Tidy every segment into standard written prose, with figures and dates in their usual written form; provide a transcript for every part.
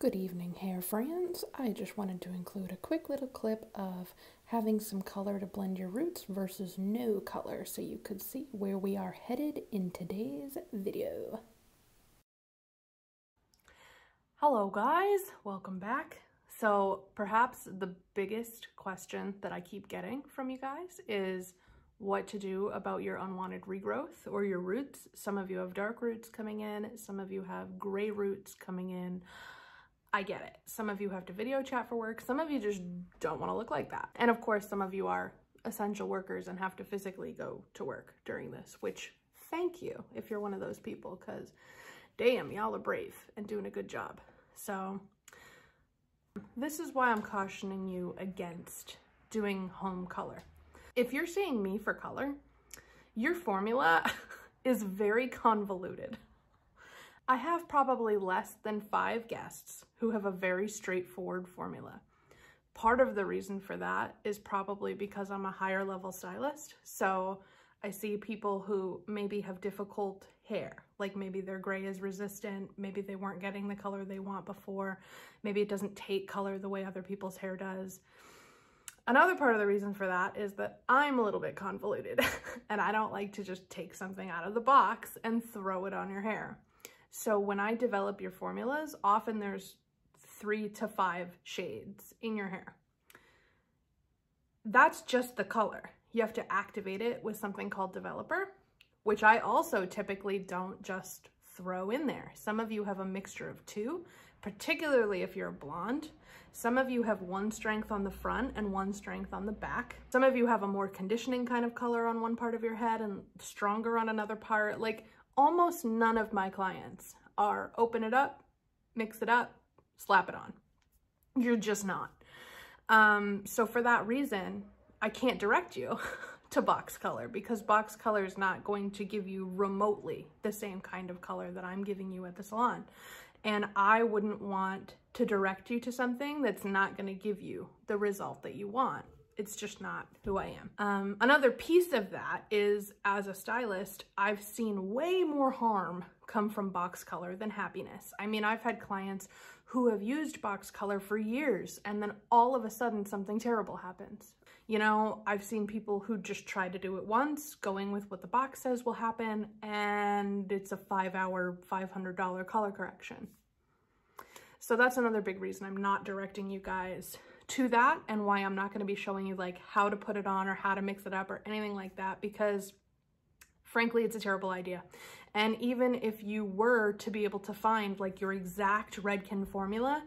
Good evening, hair friends. I just wanted to include a quick little clip of having some color to blend your roots versus no color so you could see where we are headed in today's video. Hello guys, welcome back. So perhaps the biggest question that I keep getting from you guys is what to do about your unwanted regrowth or your roots. Some of you have dark roots coming in, some of you have gray roots coming in. I get it. Some of you have to video chat for work. Some of you just don't want to look like that. And of course, some of you are essential workers and have to physically go to work during this, which thank you if you're one of those people, because damn, y'all are brave and doing a good job. So this is why I'm cautioning you against doing home color. If you're seeing me for color, your formula is very convoluted. I have probably less than 5 guests who have a very straightforward formula. Part of the reason for that is probably because I'm a higher level stylist. So I see people who maybe have difficult hair, like maybe their gray is resistant, maybe they weren't getting the color they want before, maybe it doesn't take color the way other people's hair does. Another part of the reason for that is that I'm a little bit convoluted and I don't like to just take something out of the box and throw it on your hair. So when I develop your formulas, often there's 3 to 5 shades in your hair. That's just the color. You have to activate it with something called developer, which I also typically don't just throw in there. Some of you have a mixture of 2, particularly if you're a blonde. Some of you have 1 strength on the front and 1 strength on the back. Some of you have a more conditioning kind of color on one part of your head and stronger on another part. Like, almost none of my clients are open it up, mix it up, slap it on. You're just not. So for that reason, I can't direct you to box color because box color is not going to give you remotely the same kind of color that I'm giving you at the salon. And I wouldn't want to direct you to something that's not going to give you the result that you want. It's just not who I am. Another piece of that is, as a stylist, I've seen way more harm come from box color than happiness. I mean, I've had clients who have used box color for years and then all of a sudden something terrible happens. You know, I've seen people who just try to do it once, going with what the box says will happen, and it's a 5-hour, $500 color correction. So that's another big reason I'm not directing you guys to that, and why I'm not going to be showing you like how to put it on or how to mix it up or anything like that, because frankly, it's a terrible idea. And even if you were to be able to find like your exact Redken formula,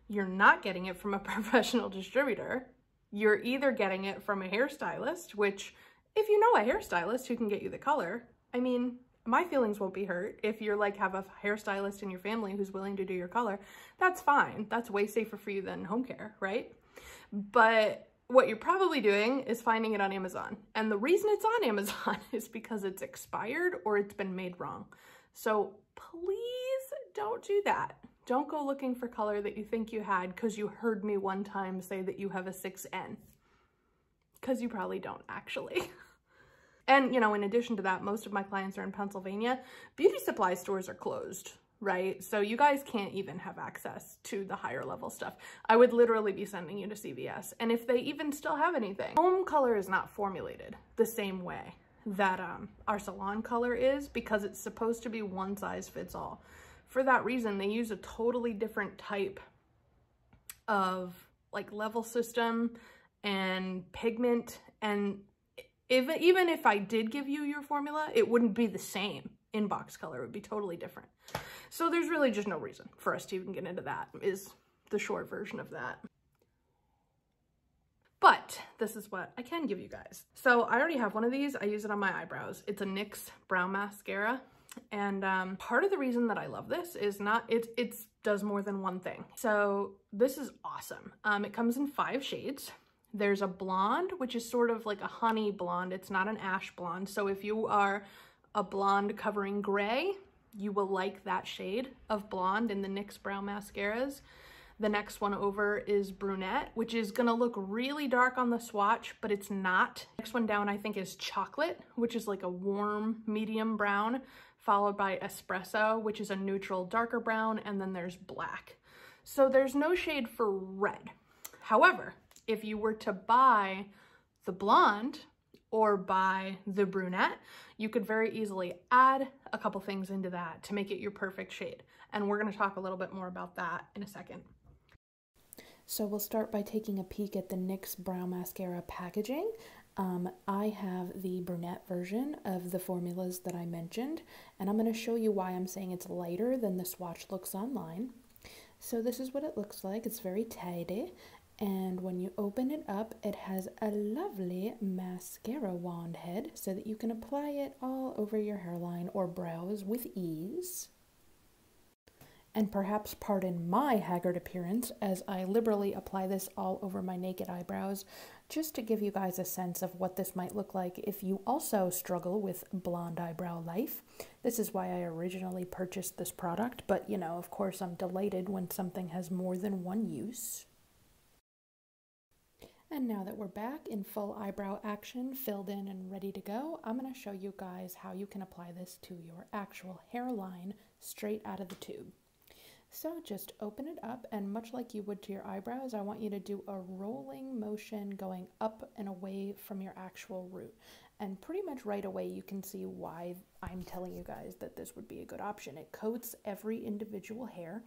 you're not getting it from a professional distributor. You're either getting it from a hairstylist, which if you know a hairstylist who can get you the color, I mean, my feelings won't be hurt. If you're like have a hairstylist in your family who's willing to do your color, that's fine. That's way safer for you than home care, right? But what you're probably doing is finding it on Amazon. And the reason it's on Amazon is because it's expired or it's been made wrong. So please don't do that. Don't go looking for color that you think you had because you heard me one time say that you have a 6N. Because you probably don't actually. And, you know, in addition to that, most of my clients are in Pennsylvania. Beauty supply stores are closed, right? So you guys can't even have access to the higher level stuff. I would literally be sending you to CVS. And if they even still have anything, home color is not formulated the same way that our salon color is, because it's supposed to be one size fits all. For that reason, they use a totally different type of like level system and pigment, and even if I did give you your formula, it wouldn't be the same in box color. It would be totally different. So there's really just no reason for us to even get into that, is the short version of that. But this is what I can give you guys. So I already have one of these. I use it on my eyebrows. It's a NYX brow mascara. And part of the reason that I love this is it does more than one thing. So this is awesome. It comes in 5 shades. There's a blonde, which is sort of like a honey blonde. It's not an ash blonde. So if you are a blonde covering gray, you will like that shade of blonde in the NYX brow mascaras. The next one over is brunette, which is gonna look really dark on the swatch, but it's not. Next one down I think is chocolate, which is like a warm medium brown, followed by espresso, which is a neutral darker brown, and then there's black. So there's no shade for red. However, if you were to buy the blonde or buy the brunette, you could very easily add a couple things into that to make it your perfect shade. And we're going to talk a little bit more about that in a second. So we'll start by taking a peek at the NYX Brow Mascara packaging. I have the brunette version of the formulas that I mentioned, and I'm going to show you why I'm saying it's lighter than the swatch looks online. So this is what it looks like. It's very tidy, and when you open it up, it has a lovely mascara wand head so that you can apply it all over your hairline or brows with ease. And perhaps pardon my haggard appearance as I liberally apply this all over my naked eyebrows, just to give you guys a sense of what this might look like if you also struggle with blonde eyebrow life. This is why I originally purchased this product, but you know, of course I'm delighted when something has more than one use. And now that we're back in full eyebrow action, filled in and ready to go, I'm going to show you guys how you can apply this to your actual hairline straight out of the tube. So just open it up, and much like you would to your eyebrows, I want you to do a rolling motion going up and away from your actual root. And pretty much right away you can see why I'm telling you guys that this would be a good option. It coats every individual hair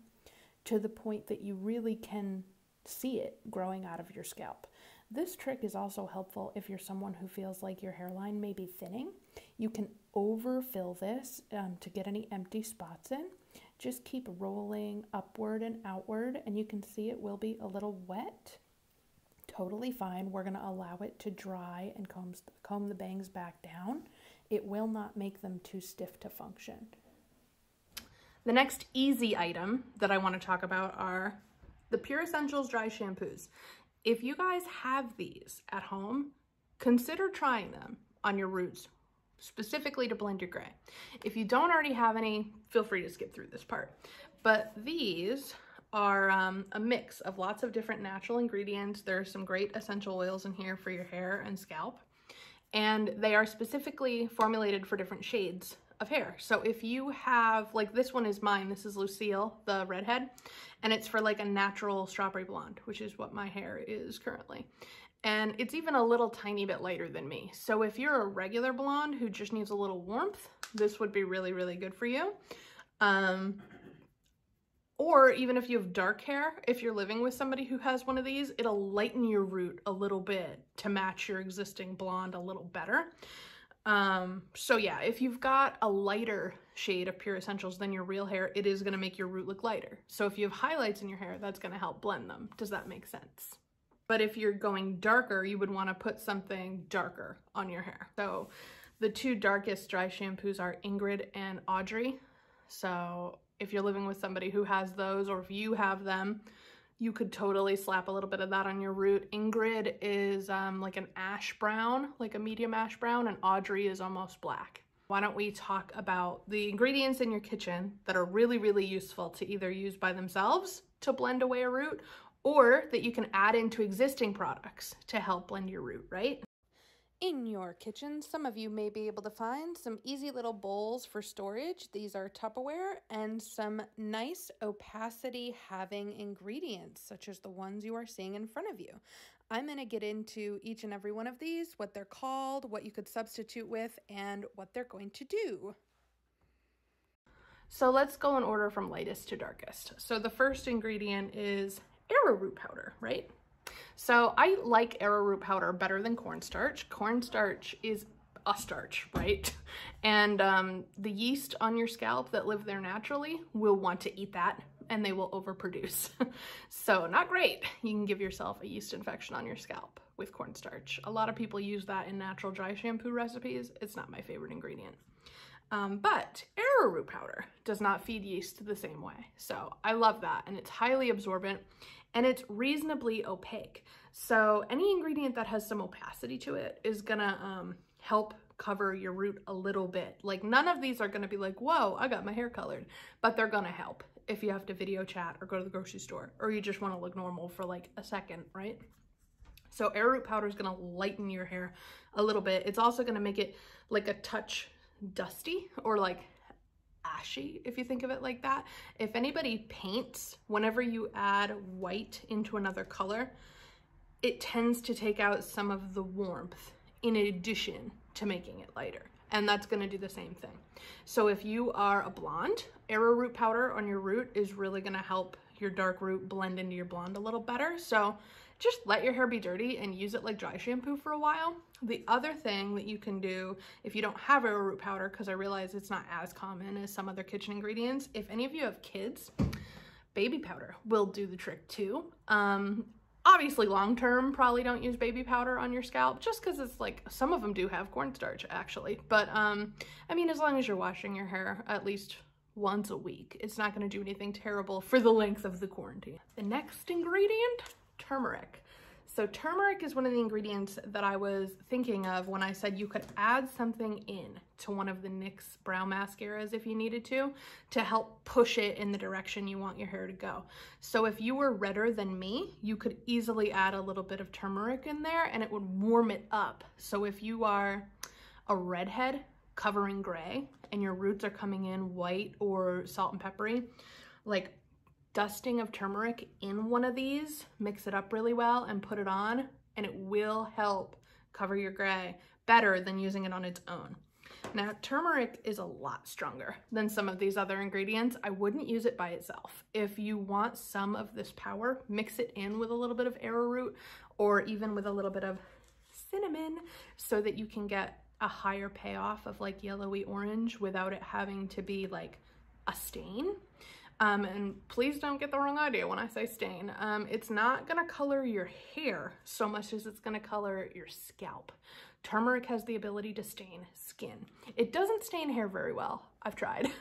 to the point that you really can see it growing out of your scalp. This trick is also helpful if you're someone who feels like your hairline may be thinning. You can overfill this to get any empty spots in. Just keep rolling upward and outward, and you can see it will be a little wet. Totally fine. We're going to allow it to dry and comb the bangs back down. It will not make them too stiff to function. The next easy item that I want to talk about are the Pure Essentials dry shampoos. If you guys have these at home, consider trying them on your roots, specifically to blend your gray. If you don't already have any, feel free to skip through this part. But these are a mix of lots of different natural ingredients. There are some great essential oils in here for your hair and scalp. And they are specifically formulated for different shades of hair. So if you have, like this one is mine, this is Lucille, the redhead, and it's for like a natural strawberry blonde, which is what my hair is currently. And it's even a little tiny bit lighter than me. So if you're a regular blonde who just needs a little warmth, this would be really, really good for you. Or even if you have dark hair, if you're living with somebody who has one of these, it'll lighten your root a little bit to match your existing blonde a little better. So yeah, if you've got a lighter shade of Pure Essentials than your real hair, it is going to make your root look lighter. So if you have highlights in your hair, that's going to help blend them. Does that make sense? But if you're going darker, you would want to put something darker on your hair. So the two darkest dry shampoos are Ingrid and Audrey. So if you're living with somebody who has those, or if you have them, you could totally slap a little bit of that on your root. Ingrid is like an ash brown, like a medium ash brown, and Audrey is almost black. Why don't we talk about the ingredients in your kitchen that are really, really useful to either use by themselves to blend away a root, or that you can add into existing products to help blend your root, right? In your kitchen, some of you may be able to find some easy little bowls for storage. These are Tupperware, and some nice opacity having ingredients, such as the ones you are seeing in front of you. I'm going to get into each and every one of these, what they're called, what you could substitute with, and what they're going to do. So let's go in order from lightest to darkest. So the first ingredient is arrowroot powder, right? So I like arrowroot powder better than cornstarch. Cornstarch is a starch, right? And the yeast on your scalp that live there naturally will want to eat that, and they will overproduce. So not great. You can give yourself a yeast infection on your scalp with cornstarch. A lot of people use that in natural dry shampoo recipes. It's not my favorite ingredient. But arrowroot powder does not feed yeast the same way. So I love that, and it's highly absorbent. And it's reasonably opaque. So any ingredient that has some opacity to it is gonna help cover your root a little bit. Like none of these are gonna be like, whoa, I got my hair colored, but they're gonna help if you have to video chat or go to the grocery store, or you just wanna look normal for like a second, right? So arrowroot powder is gonna lighten your hair a little bit. It's also gonna make it like a touch dusty, or like ashy, if you think of it like that. If anybody paints, whenever you add white into another color, it tends to take out some of the warmth in addition to making it lighter. And that's gonna do the same thing. So if you are a blonde, arrowroot powder on your root is really gonna help your dark root blend into your blonde a little better. So just let your hair be dirty and use it like dry shampoo for a while. The other thing that you can do if you don't have arrowroot powder, because I realize it's not as common as some other kitchen ingredients, if any of you have kids, baby powder will do the trick too. Obviously long-term, probably don't use baby powder on your scalp, just because it's like, some of them do have cornstarch actually. But I mean, as long as you're washing your hair at least once a week, it's not gonna do anything terrible for the length of the quarantine. The next ingredient, turmeric. So turmeric is one of the ingredients that I was thinking of when I said you could add something in to one of the NYX brow mascaras if you needed to help push it in the direction you want your hair to go. So if you were redder than me, you could easily add a little bit of turmeric in there and it would warm it up. So if you are a redhead covering gray and your roots are coming in white or salt and peppery, like dusting of turmeric in one of these, mix it up really well and put it on, and it will help cover your gray better than using it on its own. Now, turmeric is a lot stronger than some of these other ingredients. I wouldn't use it by itself. If you want some of this power, mix it in with a little bit of arrowroot or even with a little bit of cinnamon so that you can get a higher payoff of like yellowy orange without it having to be like a stain. And please don't get the wrong idea when I say stain. It's not gonna color your hair so much as it's gonna color your scalp. Turmeric has the ability to stain skin. It doesn't stain hair very well. I've tried.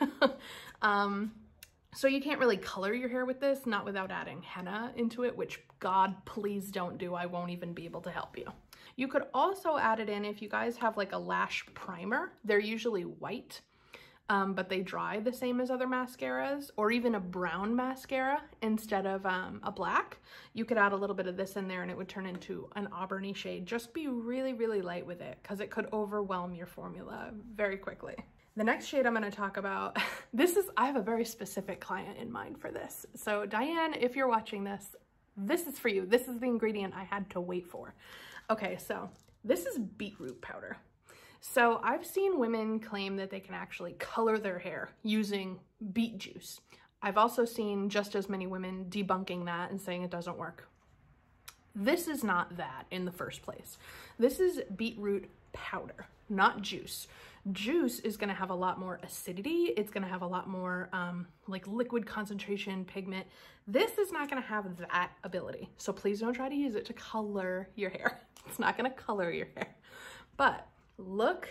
So you can't really color your hair with this, not without adding henna into it, which God, please don't do. I won't even be able to help you. You could also add it in if you guys have like a lash primer. They're usually white. But they dry the same as other mascaras, or even a brown mascara instead of a black. You could add a little bit of this in there and it would turn into an auburny shade. Just be really, really light with it because it could overwhelm your formula very quickly. The next shade I'm going to talk about, I have a very specific client in mind for this. So Diane, if you're watching this, this is for you. This is the ingredient I had to wait for. Okay, so this is beetroot powder. So I've seen women claim that they can actually color their hair using beet juice. I've also seen just as many women debunking that and saying it doesn't work. This is not that in the first place. This is beetroot powder, not juice. Juice is gonna have a lot more acidity. It's gonna have a lot more like liquid concentration, pigment. This is not gonna have that ability. So please don't try to use it to color your hair. It's not gonna color your hair, but look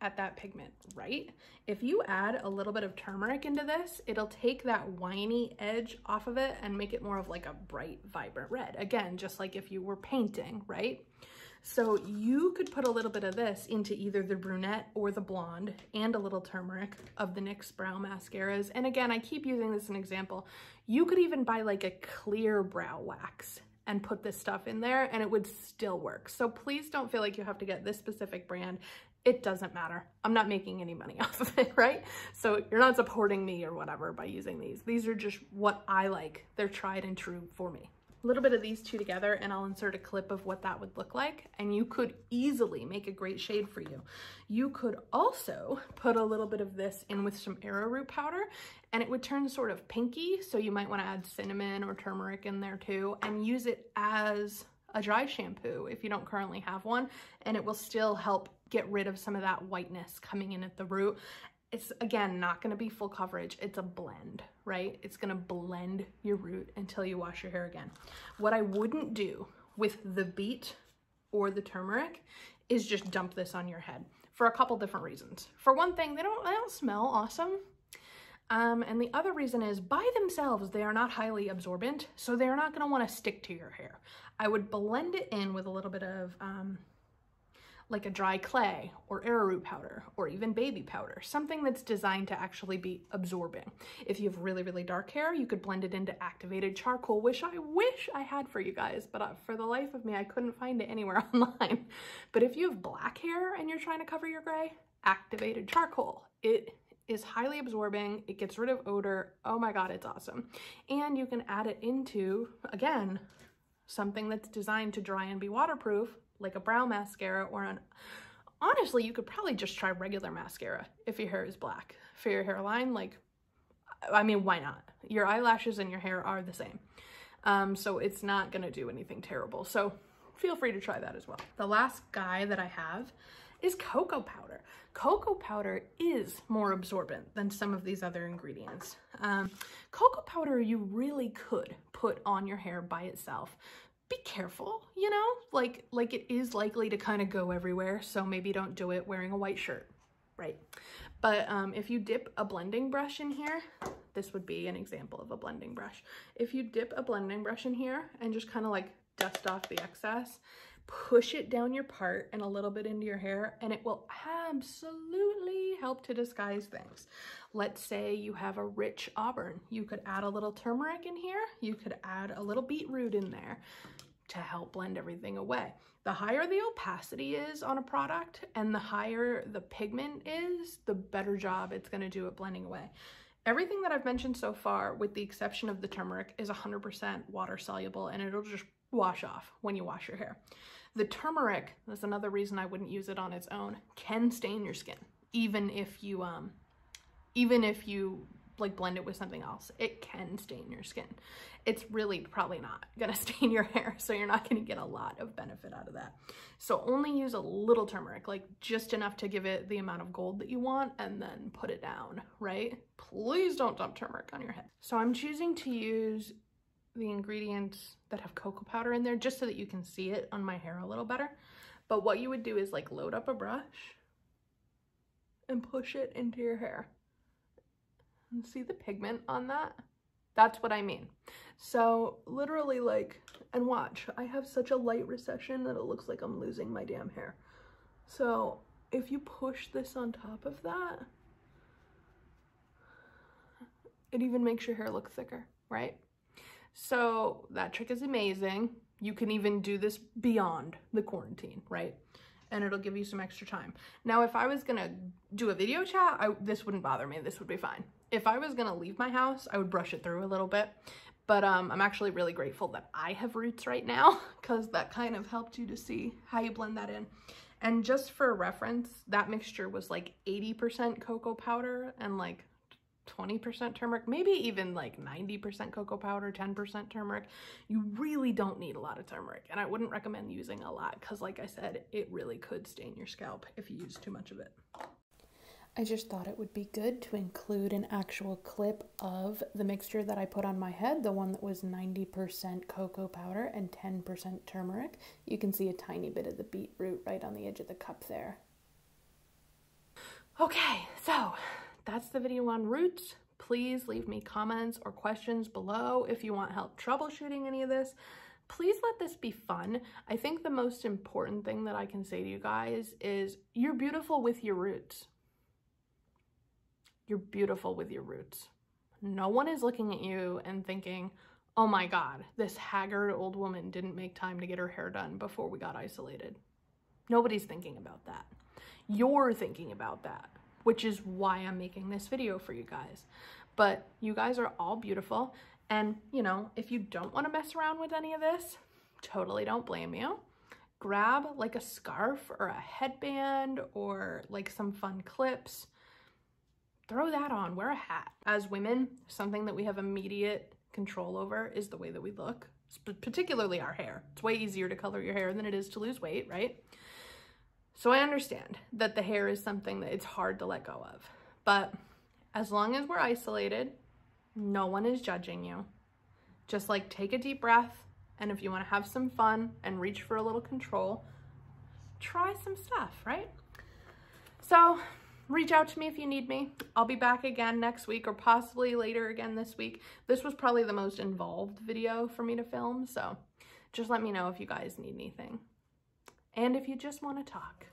at that pigment, right? If you add a little bit of turmeric into this, it'll take that whiny edge off of it and make it more of like a bright, vibrant red. Again, just like if you were painting, right? So you could put a little bit of this into either the brunette or the blonde and a little turmeric of the NYX brow mascaras. And again, I keep using this as an example. You could even buy like a clear brow wax and put this stuff in there and it would still work. So please don't feel like you have to get this specific brand. It doesn't matter. I'm not making any money off of it, right? So you're not supporting me or whatever by using these. These are just what I like. They're tried and true for me. A little bit of these two together and I'll insert a clip of what that would look like, and you could easily make a great shade for you. You could also put a little bit of this in with some arrowroot powder and it would turn sort of pinky, so you might want to add cinnamon or turmeric in there too and use it as a dry shampoo if you don't currently have one, and it will still help get rid of some of that whiteness coming in at the root. It's, again, not going to be full coverage. It's a blend, right? It's going to blend your root until you wash your hair again. What I wouldn't do with the beet or the turmeric is just dump this on your head for a couple different reasons. For one thing, they don't smell awesome. And the other reason is by themselves, they are not highly absorbent, so they're not going to want to stick to your hair. I would blend it in with a little bit of like a dry clay or arrowroot powder or even baby powder, something that's designed to actually be absorbing. If you have really, really dark hair, you could blend it into activated charcoal, which I wish I had for you guys, but for the life of me, I couldn't find it anywhere online. But if you have black hair and you're trying to cover your gray, activated charcoal, it is highly absorbing. It gets rid of odor. Oh my God, it's awesome. And you can add it into, again, something that's designed to dry and be waterproof, like a brow mascara or honestly, you could probably just try regular mascara if your hair is black. For your hairline, like, I mean, why not? Your eyelashes and your hair are the same. So it's not gonna do anything terrible. So feel free to try that as well. The last guy that I have is cocoa powder. Cocoa powder is more absorbent than some of these other ingredients. Cocoa powder you really could put on your hair by itself. Be careful, you know, like it is likely to kind of go everywhere, so maybe don't do it wearing a white shirt, right? But if you dip a blending brush in here, this would be an example of a blending brush. If you dip a blending brush in here and just kind of like dust off the excess, push it down your part and a little bit into your hair, and it will absolutely help to disguise things. Let's say you have a rich auburn. You could add a little turmeric in here. You could add a little beetroot in there to help blend everything away. The higher the opacity is on a product and the higher the pigment is, the better job it's going to do at blending away. Everything that I've mentioned so far, with the exception of the turmeric, is 100% water soluble, and it'll just wash off when you wash your hair. The turmeric, that's another reason I wouldn't use it on its own, can stain your skin. Even if you like blend it with something else, it can stain your skin. It's really probably not gonna stain your hair, so you're not gonna get a lot of benefit out of that. So only use a little turmeric, like just enough to give it the amount of gold that you want, and then put it down, right? Please don't dump turmeric on your head. So I'm choosing to use the ingredients that have cocoa powder in there just so that you can see it on my hair a little better. But what you would do is like load up a brush and push it into your hair. And see the pigment on that? That's what I mean. So literally like, and watch, I have such a light recession that it looks like I'm losing my damn hair. So if you push this on top of that, it even makes your hair look thicker, right? So that trick is amazing. You can even do this beyond the quarantine, right? And it'll give you some extra time. Now, if I was gonna do a video chat, this wouldn't bother me. This would be fine. If I was gonna leave my house, I would brush it through a little bit. But I'm actually really grateful that I have roots right now, because that kind of helped you to see how you blend that in. And just for reference, that mixture was like 80% cocoa powder and like 20% turmeric, maybe even like 90% cocoa powder, 10% turmeric. You really don't need a lot of turmeric, and I wouldn't recommend using a lot because, like I said, it really could stain your scalp if you use too much of it. I just thought it would be good to include an actual clip of the mixture that I put on my head, the one that was 90% cocoa powder and 10% turmeric. You can see a tiny bit of the beetroot right on the edge of the cup there. Okay, so that's the video on roots. Please leave me comments or questions below if you want help troubleshooting any of this. Please let this be fun. I think the most important thing that I can say to you guys is you're beautiful with your roots. You're beautiful with your roots. No one is looking at you and thinking, oh my God, this haggard old woman didn't make time to get her hair done before we got isolated. Nobody's thinking about that. You're thinking about that, which is why I'm making this video for you guys. But you guys are all beautiful. And, you know, if you don't want to mess around with any of this, totally don't blame you. Grab like a scarf or a headband or like some fun clips. Throw that on, wear a hat. As women, something that we have immediate control over is the way that we look, particularly our hair. It's way easier to color your hair than it is to lose weight, right? So I understand that the hair is something that it's hard to let go of, but as long as we're isolated, no one is judging you. Just like take a deep breath, and if you want to have some fun and reach for a little control, try some stuff, right? So reach out to me if you need me. I'll be back again next week or possibly later again this week. This was probably the most involved video for me to film, so just let me know if you guys need anything. And if you just want to talk.